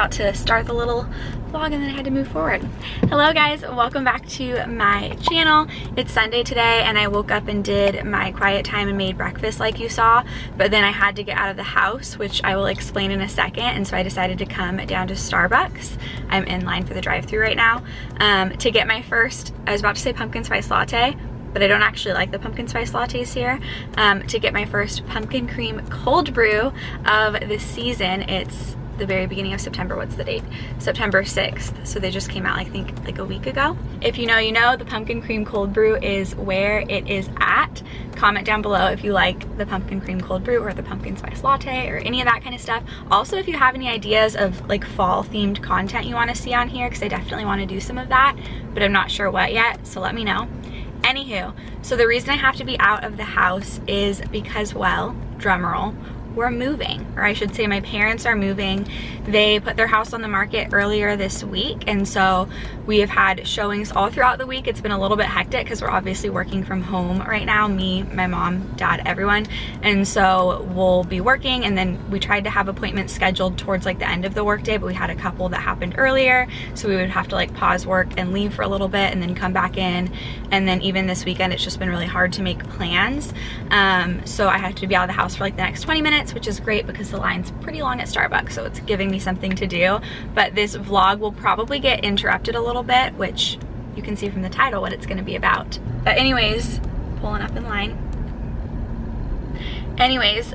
about to start the little vlog and then I had to move forward. Hello guys, welcome back to my channel. It's Sunday today and I woke up and did my quiet time and made breakfast like you saw, but then I had to get out of the house, which I will explain in a second, and so I decided to come down to Starbucks. I'm in line for the drive-thru right now to get my first, I was about to say pumpkin spice latte, but I don't actually like the pumpkin spice lattes here, to get my first pumpkin cream cold brew of the season. It's the very beginning of September. What's the date? September 6th. So they just came out, I think, like a week ago. If you know, you know. The pumpkin cream cold brew is where it is at. Comment down below if you like the pumpkin cream cold brew or the pumpkin spice latte or any of that kind of stuff. Also, if you have any ideas of like fall themed content you want to see on here, because I definitely want to do some of that, but I'm not sure what yet, so let me know. Anywho, so the reason I have to be out of the house is because, well, drumroll, we're moving, or I should say my parents are moving. They put their house on the market earlier this week, and so we have had showings all throughout the week. It's been a little bit hectic because we're obviously working from home right now, me, my mom, dad, everyone, and so we'll be working, and then we tried to have appointments scheduled towards like the end of the workday, but we had a couple that happened earlier, so we would have to like pause work and leave for a little bit and then come back in, and then even this weekend it's just been really hard to make plans. So I have to be out of the house for like the next 20 minutes, which is great because the line's pretty long at Starbucks, so it's giving me something to do. But this vlog will probably get interrupted a little bit, which you can see from the title what it's going to be about. But anyways, pulling up in line. Anyways,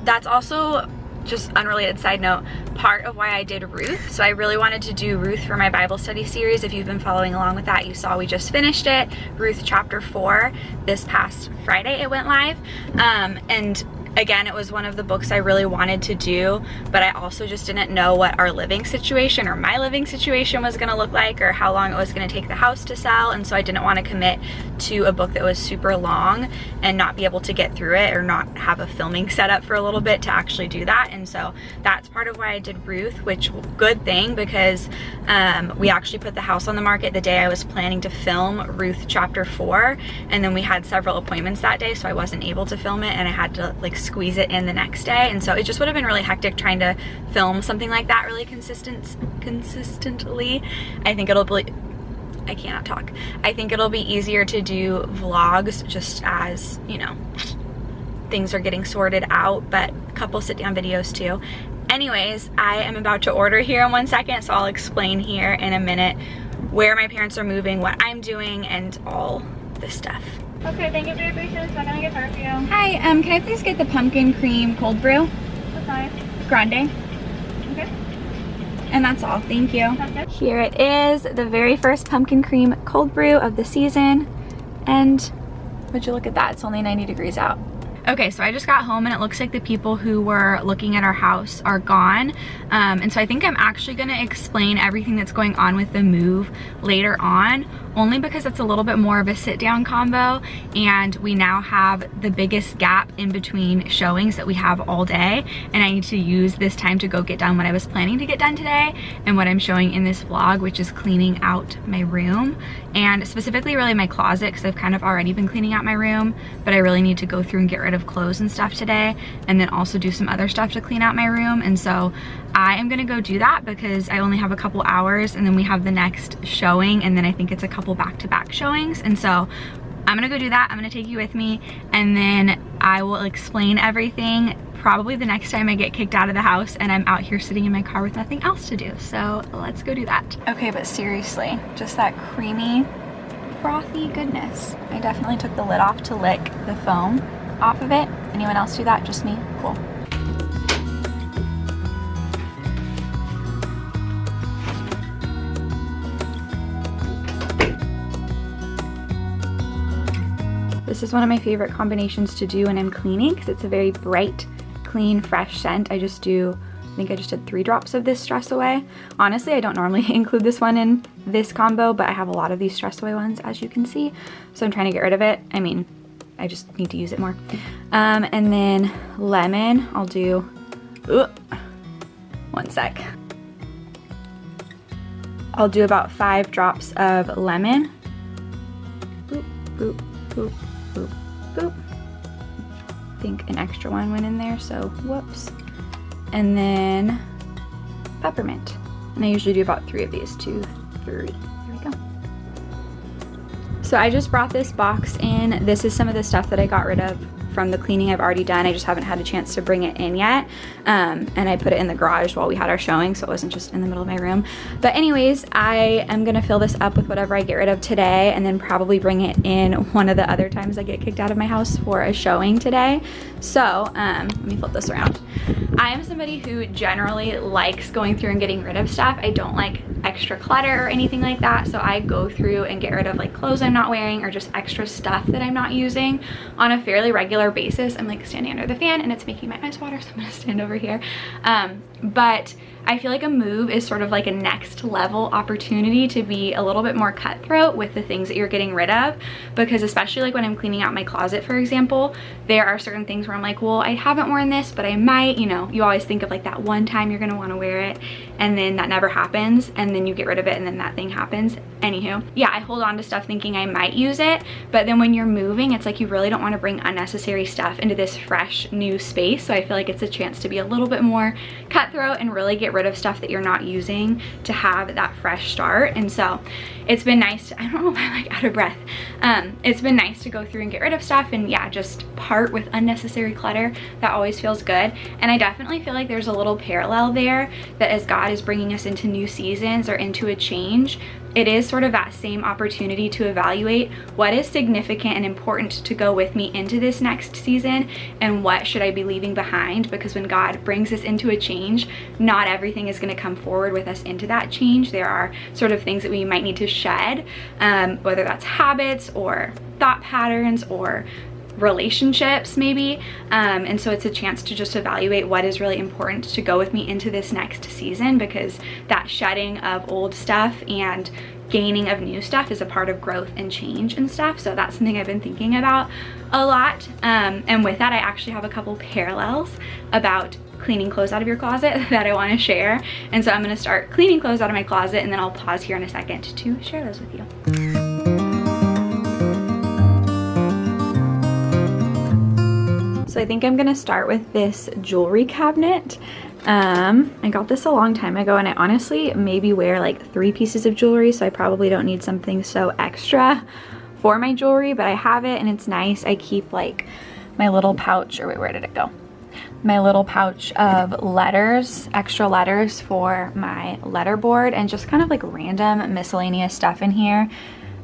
that's also, just unrelated side note, part of why I did Ruth. So I really wanted to do Ruth for my Bible study series. If you've been following along with that, you saw we just finished it, Ruth chapter 4. This past Friday it went live, and again, it was one of the books I really wanted to do, but I also just didn't know what our living situation or my living situation was gonna look like, or how long it was gonna take the house to sell, and so I didn't want to commit to a book that was super long and not be able to get through it, or not have a filming set up for a little bit to actually do that. And so that's part of why I did Ruth, which, good thing, because we actually put the house on the market the day I was planning to film Ruth chapter 4, and then we had several appointments that day, so I wasn't able to film it, and I had to like squeeze it in the next day, and so it just would have been really hectic trying to film something like that really consistently. I think it'll be, I cannot talk. I think it'll be easier to do vlogs just as, you know, things are getting sorted out, but a couple sit down videos too. Anyways, I am about to order here in 1 second, so I'll explain here in a minute where my parents are moving, what I'm doing, and all this stuff. Okay, thank you for your patience. What can I get started for you? Hi, can I please get the pumpkin cream cold brew? What size? Grande. Okay. And that's all, thank you. That's it. Here it is, the very first pumpkin cream cold brew of the season. And would you look at that, it's only 90 degrees out. Okay, so I just got home and it looks like the people who were looking at our house are gone. And so I think I'm actually gonna explain everything that's going on with the move later on, only because it's a little bit more of a sit down combo, and we now have the biggest gap in between showings that we have all day, and I need to use this time to go get done what I was planning to get done today and what I'm showing in this vlog, which is cleaning out my room, and specifically really my closet, because I've kind of already been cleaning out my room, but I really need to go through and get rid of clothes and stuff today, and then also do some other stuff to clean out my room. And so I am gonna go do that because I only have a couple hours, and then we have the next showing, and then I think it's a couple back-to-back showings, and so I'm gonna go do that. I'm gonna take you with me, and then I will explain everything probably the next time I get kicked out of the house and I'm out here sitting in my car with nothing else to do. So let's go do that. Okay, but seriously, just that creamy, frothy goodness. I definitely took the lid off to lick the foam off of it. Anyone else do that? Just me? Cool. This is one of my favorite combinations to do when I'm cleaning because it's a very bright, clean, fresh scent. I think I just did 3 drops of this Stress Away. Honestly, I don't normally include this one in this combo, but I have a lot of these Stress Away ones, as you can see. So I'm trying to get rid of it. I mean, I just need to use it more. And then lemon, I'll do, 1 sec. I'll do about 5 drops of lemon. Boop, boop, boop, boop, boop. I think an extra one went in there, so whoops. And then peppermint. And I usually do about 3 of these, 2, 3. There we go. So I just brought this box in. This is some of the stuff that I got rid of from the cleaning I've already done. I just haven't had a chance to bring it in yet. And I put it in the garage while we had our showing, so it wasn't just in the middle of my room. But anyways, I am gonna fill this up with whatever I get rid of today, and then probably bring it in one of the other times I get kicked out of my house for a showing today. So let me flip this around. I am somebody who generally likes going through and getting rid of stuff. I don't like extra clutter or anything like that, so I go through and get rid of like clothes I'm not wearing or just extra stuff that I'm not using on a fairly regular basis. I'm like standing under the fan and it's making my eyes water, so I'm gonna stand over here. But I feel like a move is sort of like a next level opportunity to be a little bit more cutthroat with the things that you're getting rid of, because especially like when I'm cleaning out my closet, for example, there are certain things where I'm like, well, I haven't worn this, but I might, you know, you always think of like that one time you're gonna wanna wear it, and then that never happens, and then you get rid of it and then that thing happens. Anywho, yeah, I hold on to stuff thinking I might use it, but then when you're moving, it's like you really don't wanna bring unnecessary stuff into this fresh new space. So I feel like it's a chance to be a little bit more cutthroat and really get rid of stuff that you're not using to have that fresh start. And so it's been nice to, I don't know if I'm like out of breath. It's been nice to go through and get rid of stuff and yeah, just part with unnecessary clutter. That always feels good. And I definitely feel like there's a little parallel there, that as God is bringing us into new seasons or into a change, it is sort of that same opportunity to evaluate what is significant and important to go with me into this next season, and what should I be leaving behind, because when God brings us into a change, not everything is going to come forward with us into that change. There are sort of things that we might need to shed, whether that's habits or thought patterns or relationships maybe, and so it's a chance to just evaluate what is really important to go with me into this next season, because that shedding of old stuff and gaining of new stuff is a part of growth and change and stuff. So that's something I've been thinking about a lot, and with that I actually have a couple parallels about cleaning clothes out of your closet that I want to share. And so I'm going to start cleaning clothes out of my closet, and then I'll pause here in a second to share those with you. So I think I'm gonna start with this jewelry cabinet. I got this a long time ago, and I honestly maybe wear like 3 pieces of jewelry, so I probably don't need something so extra for my jewelry, but I have it and it's nice. I keep like my little pouch, or wait, where did it go? My little pouch of letters, extra letters for my letterboard, and just kind of like random miscellaneous stuff in here.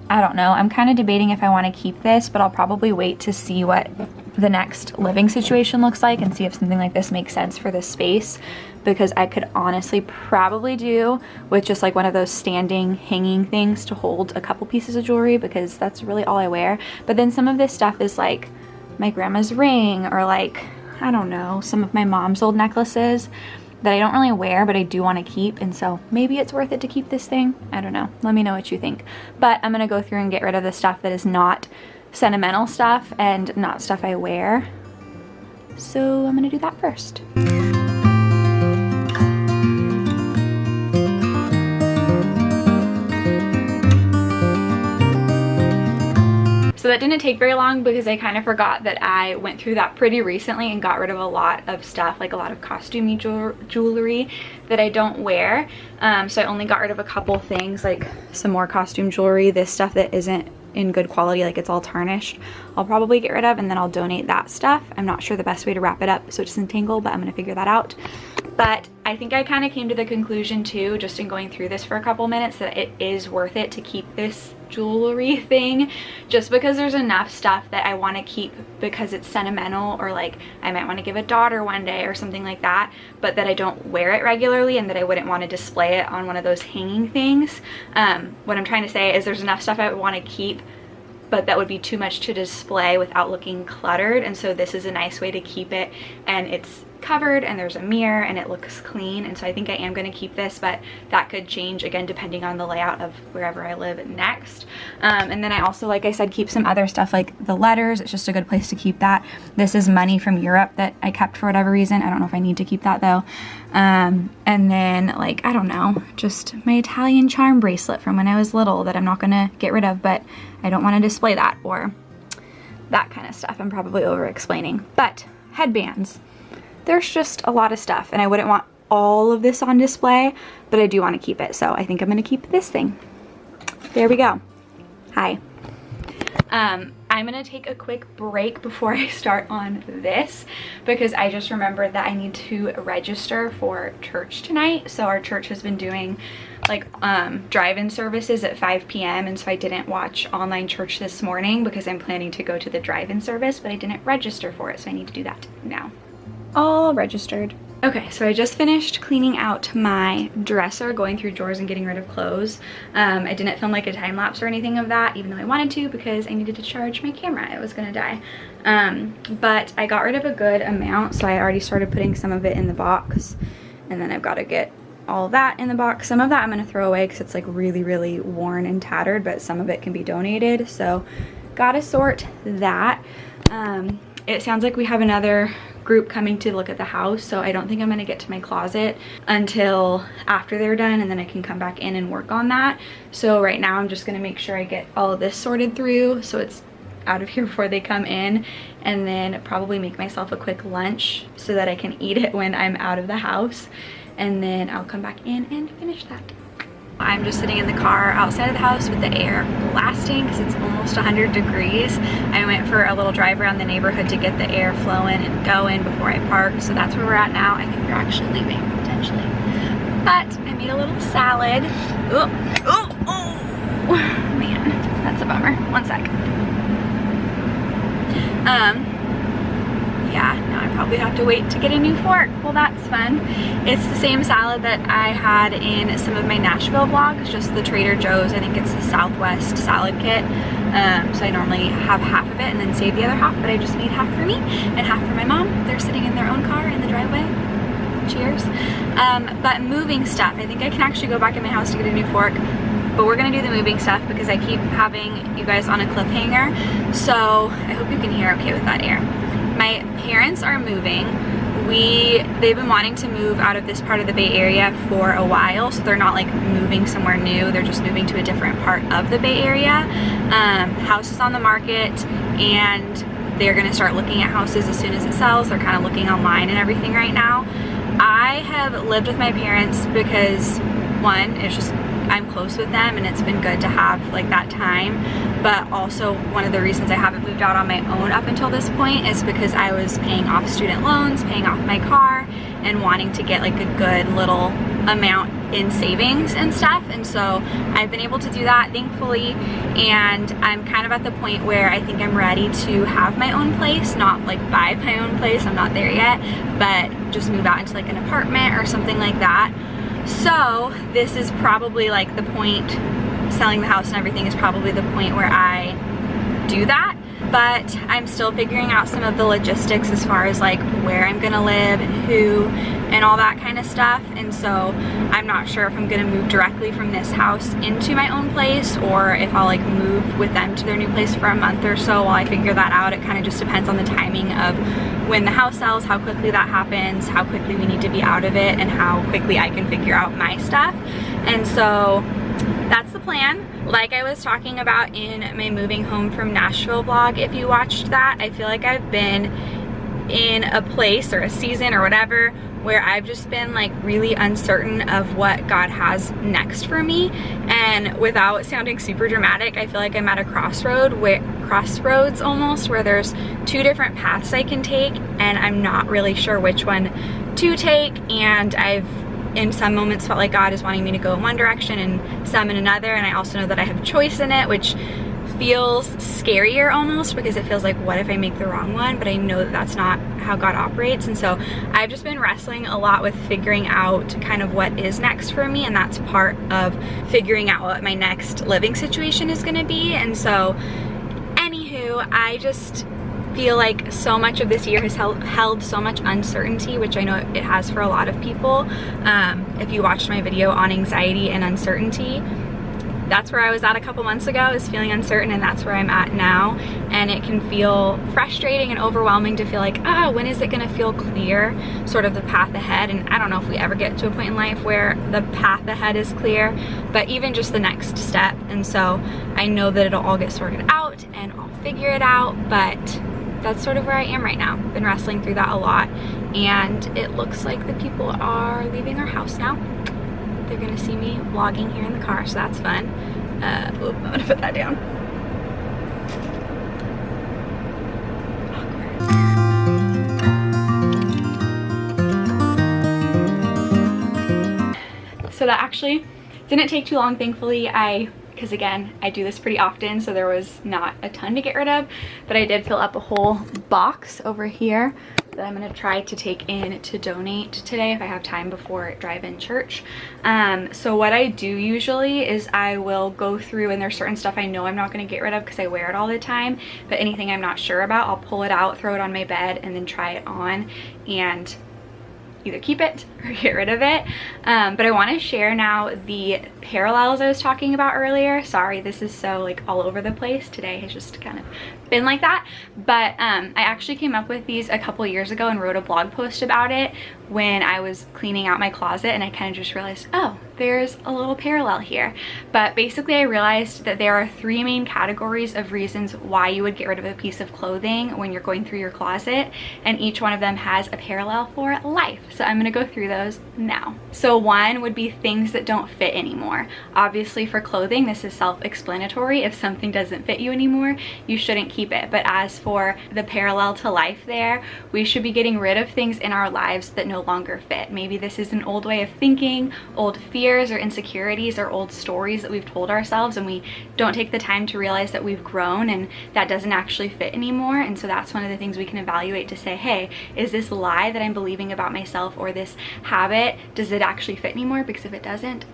I don't know, I'm kind of debating if I want to keep this, but I'll probably wait to see what the next living situation looks like and see if something like this makes sense for this space, because I could honestly probably do with just like one of those standing hanging things to hold a couple pieces of jewelry, because that's really all I wear. But then some of this stuff is like my grandma's ring, or like, I don't know, some of my mom's old necklaces that I don't really wear but I do want to keep, and so maybe it's worth it to keep this thing. I don't know, let me know what you think. But I'm gonna go through and get rid of the stuff that is not sentimental stuff and not stuff I wear, so I'm gonna do that first. So that didn't take very long, because I kind of forgot that I went through that pretty recently and got rid of a lot of stuff, like a lot of costumey jewelry that I don't wear. So I only got rid of a couple things, like some more costume jewelry. This stuff that isn't in good quality, like it's all tarnished, I'll probably get rid of, and then I'll donate that stuff. I'm not sure the best way to wrap it up so it doesn't tangle, but I'm gonna figure that out. But I think I kind of came to the conclusion too, just in going through this for a couple minutes, that it is worth it to keep this jewelry thing, just because there's enough stuff that I want to keep because it's sentimental, or like I might want to give a daughter one day or something like that, but that I don't wear it regularly, and that I wouldn't want to display it on one of those hanging things. What I'm trying to say is there's enough stuff I would want to keep, but that would be too much to display without looking cluttered, and so this is a nice way to keep it, and it's covered and there's a mirror and it looks clean. And so I think I am going to keep this, but that could change again depending on the layout of wherever I live next. And then I also, like I said, keep some other stuff like the letters. It's just a good place to keep that. This is money from Europe that I kept for whatever reason. I don't know if I need to keep that though. And then, like, I don't know, just my Italian charm bracelet from when I was little that I'm not going to get rid of, but I don't want to display that, or that kind of stuff. I'm probably over explaining, but headbands. There's just a lot of stuff, and I wouldn't want all of this on display, but I do want to keep it. So I think I'm going to keep this thing. There we go. Hi. I'm gonna take a quick break before I start on this because I just remembered that I need to register for church tonight. So our church has been doing like drive-in services at 5 p.m. and so I didn't watch online church this morning because I'm planning to go to the drive-in service, but I didn't register for it, so I need to do that now. All registered. Okay, so I just finished cleaning out my dresser, going through drawers and getting rid of clothes. I didn't film like a time lapse or anything of that, even though I wanted to because I needed to charge my camera. It was gonna die. But I got rid of a good amount, so I already started putting some of it in the box. And then I've got to get all of that in the box. Some of that I'm gonna throw away because it's like really, really worn and tattered, but some of it can be donated. So gotta sort that. It sounds like we have another group coming to look at the house, so I don't think I'm gonna get to my closet until after they're done, and then I can come back in and work on that. So right now I'm just gonna make sure I get all of this sorted through so it's out of here before they come in, and then probably make myself a quick lunch so that I can eat it when I'm out of the house, and then I'll come back in and finish that. I'm just sitting in the car outside of the house with the air blasting because it's almost 100 degrees. I went for a little drive around the neighborhood to get the air flowing and going before I parked. So that's where we're at now. I think we're actually leaving potentially. But I made a little salad. Oh, man, that's a bummer. One sec. Yeah, now I probably have to wait to get a new fork. Well, that's fun. It's the same salad that I had in some of my Nashville vlogs, just the Trader Joe's. I think it's the Southwest salad kit. So I normally have half of it and then save the other half, but I just made half for me and half for my mom. They're sitting in their own car in the driveway. Cheers. But moving stuff, I think I can actually go back in my house to get a new fork. But we're gonna do the moving stuff because I keep having you guys on a cliffhanger. So I hope you can hear okay with that air. My parents are moving. They've been wanting to move out of this part of the Bay Area for a while, so they're not like moving somewhere new, they're just moving to a different part of the Bay Area. House is on the market and they're gonna start looking at houses as soon as it sells. They're kind of looking online and everything right now. I have lived with my parents because one, it's just I'm close with them and it's been good to have like that time, but also one of the reasons I haven't moved out on my own up until this point is because I was paying off student loans, paying off my car, and wanting to get like a good little amount in savings and stuff. And so I've been able to do that, thankfully, and I'm kind of at the point where I think I'm ready to have my own place, not like buy my own place, I'm not there yet, but just move out into like an apartment or something like that. So this is probably like the point, selling the house and everything is probably the point where I do that, but I'm still figuring out some of the logistics as far as like where I'm gonna live and who and all that kind of stuff. And so I'm not sure if I'm gonna move directly from this house into my own place or if I'll like move with them to their new place for a month or so while I figure that out. It kind of just depends on the timing of when the house sells, how quickly that happens, how quickly we need to be out of it, and how quickly I can figure out my stuff. And so that's the plan. Like I was talking about in my moving home from Nashville vlog, if you watched that, I feel like I've been in a place or a season or whatever where I've just been like really uncertain of what God has next for me. And without sounding super dramatic, I feel like I'm at a crossroads almost, where there's two different paths I can take and I'm not really sure which one to take. And I've in some moments felt like God is wanting me to go in one direction and some in another, and I also know that I have choice in it, which feels scarier almost because it feels like, what if I make the wrong one? But I know that that's not how God operates. And so I've just been wrestling a lot with figuring out kind of what is next for me, and that's part of figuring out what my next living situation is going to be. And so anywho, I just feel like so much of this year has held so much uncertainty, which I know it has for a lot of people. If you watched my video on anxiety and uncertainty, that's where I was at a couple months ago, is feeling uncertain, and that's where I'm at now. And it can feel frustrating and overwhelming to feel like, when is it gonna feel clear, sort of the path ahead? And I don't know if we ever get to a point in life where the path ahead is clear, but even just the next step. And so I know that it'll all get sorted out and I'll figure it out, but that's sort of where I am right now. Been wrestling through that a lot, and it looks like the people are leaving our house now. They're gonna see me vlogging here in the car, so that's fun. I'm gonna put that down. So that actually didn't take too long, thankfully. Because again, I do this pretty often, so there was not a ton to get rid of, but I did fill up a whole box over here that I'm gonna try to take in to donate today if I have time before drive-in church. So what I do usually is I will go through, and there's certain stuff I know I'm not gonna get rid of because I wear it all the time, but anything I'm not sure about, I'll pull it out, throw it on my bed, and then try it on and either keep it or get rid of it. But I want to share now the parallels I was talking about earlier. Sorry, this is so like all over the place. Today has just kind of been like that. But I actually came up with these a couple years ago and wrote a blog post about it when I was cleaning out my closet, and I kind of just realized, oh, there's a little parallel here. But basically I realized that there are 3 main categories of reasons why you would get rid of a piece of clothing when you're going through your closet, and each one of them has a parallel for life. So I'm gonna go through those now. So 1 would be things that don't fit anymore. Obviously for clothing, this is self-explanatory. If something doesn't fit you anymore, you shouldn't keep it. But as for the parallel to life there, we should be getting rid of things in our lives that no longer fit. Maybe this is an old way of thinking, old fears or insecurities, or old stories that we've told ourselves, and we don't take the time to realize that we've grown and that doesn't actually fit anymore. And so that's one of the things we can evaluate to say, hey, is this lie that I'm believing about myself, or this habit, does it actually fit anymore? Because if it doesn't,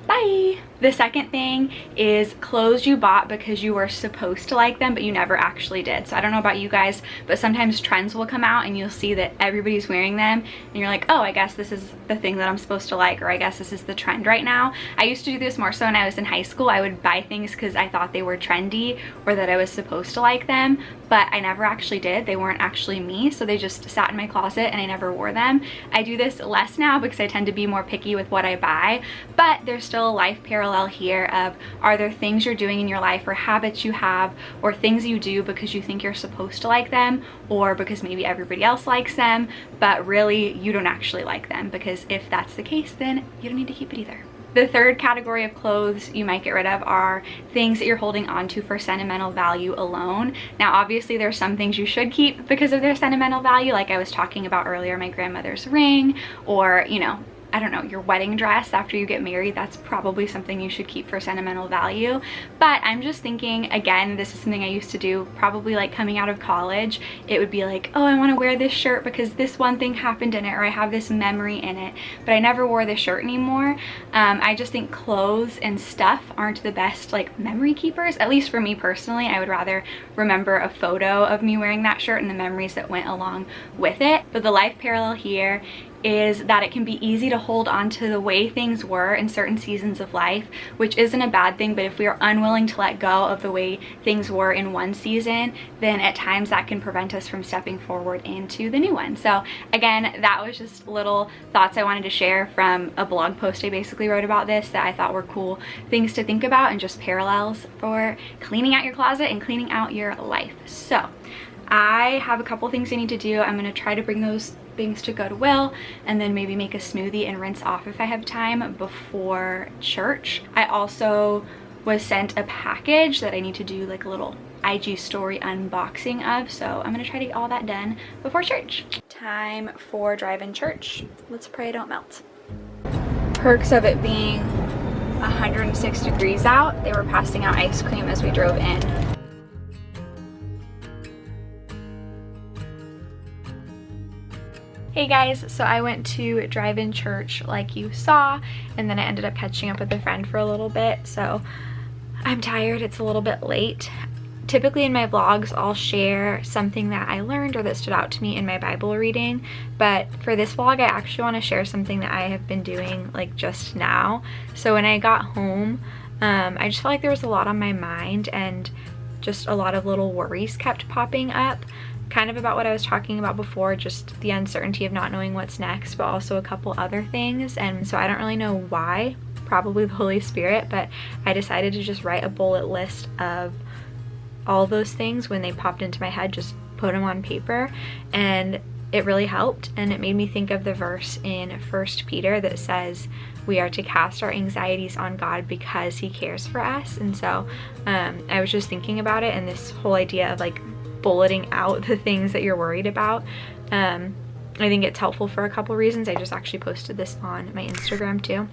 bye. The second thing is clothes you bought because you were supposed to like them, but you never actually did. So I don't know about you guys, but sometimes trends will come out and you'll see that everybody's wearing them and you're like, oh, I guess this is the thing that I'm supposed to like, or I guess this is the trend right now. I used to do this more so when I was in high school. I would buy things because I thought they were trendy or that I was supposed to like them, but I never actually did. They weren't actually me, so they just sat in my closet and I never wore them. I do this less now because I tend to be more picky with what I buy, but there's still a life parallel here of, are there things you're doing in your life or habits you have or things you do because you think you're supposed to like them, or because maybe everybody else likes them, but really you don't actually like them? Because if that's the case, then you don't need to keep it either. The third category of clothes you might get rid of are things that you're holding onto for sentimental value alone. Now, obviously there's some things you should keep because of their sentimental value, like I was talking about earlier, my grandmother's ring, or, you know, I don't know, your wedding dress after you get married. That's probably something you should keep for sentimental value. But I'm just thinking, again, this is something I used to do probably like coming out of college. It would be like, oh, I want to wear this shirt because this one thing happened in it, or I have this memory in it, but I never wore this shirt anymore. I just think clothes and stuff aren't the best like memory keepers, at least for me personally. I would rather remember a photo of me wearing that shirt and the memories that went along with it. But the life parallel here is that it can be easy to hold on to the way things were in certain seasons of life, which isn't a bad thing, but if we are unwilling to let go of the way things were in one season, then at times that can prevent us from stepping forward into the new one. So again, that was just little thoughts I wanted to share from a blog post I basically wrote about this that I thought were cool things to think about and just parallels for cleaning out your closet and cleaning out your life. So I have a couple things I need to do. I'm going to try to bring those things to Goodwill and then maybe make a smoothie and rinse off if I have time before church. I also was sent a package that I need to do like a little IG story unboxing of, so I'm gonna try to get all that done before church. Time for drive-in church. Let's pray I don't melt. Perks of it being 106 degrees out, they were passing out ice cream as we drove in. Hey guys, so I went to drive-in church like you saw, and then I ended up catching up with a friend for a little bit, so I'm tired. It's a little bit late. Typically in my vlogs, I'll share something that I learned or that stood out to me in my Bible reading, but for this vlog, I actually want to share something that I have been doing like just now. So when I got home, I just felt like there was a lot on my mind and just a lot of little worries kept popping up. Kind of about what I was talking about before, just the uncertainty of not knowing what's next, but also a couple other things. And so I don't really know why, probably the Holy Spirit, but I decided to just write a bullet list of all those things when they popped into my head, just put them on paper, and it really helped. And it made me think of the verse in 1 Peter that says we are to cast our anxieties on God because he cares for us. And so I was just thinking about it, and this whole idea of like bulleting out the things that you're worried about. I think it's helpful for a couple reasons. I just actually posted this on my Instagram too,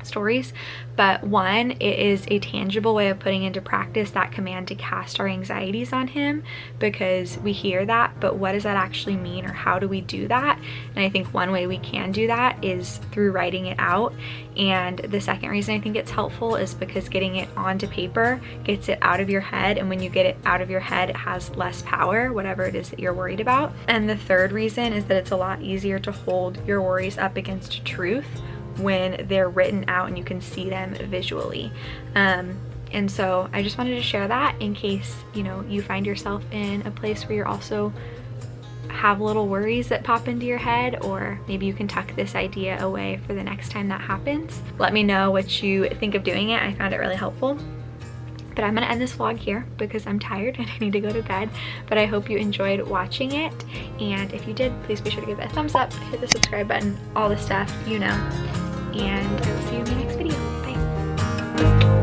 stories. But one, it is a tangible way of putting into practice that command to cast our anxieties on him, because we hear that, but what does that actually mean, or how do we do that? And I think one way we can do that is through writing it out. And the second reason I think it's helpful is because getting it onto paper gets it out of your head, and when you get it out of your head, it has less power, whatever it is that you're worried about. And the third reason is that it's a lot easier to hold your worries up against truth when they're written out and you can see them visually. And so I just wanted to share that in case, you know, you find yourself in a place where you're also have little worries that pop into your head, or maybe you can tuck this idea away for the next time that happens. Let me know what you think of doing it. I found it really helpful. But I'm gonna end this vlog here because I'm tired and I need to go to bed. But I hope you enjoyed watching it. And if you did, please be sure to give it a thumbs up, hit the subscribe button, all the stuff, you know. And I will see you in my next video. Bye.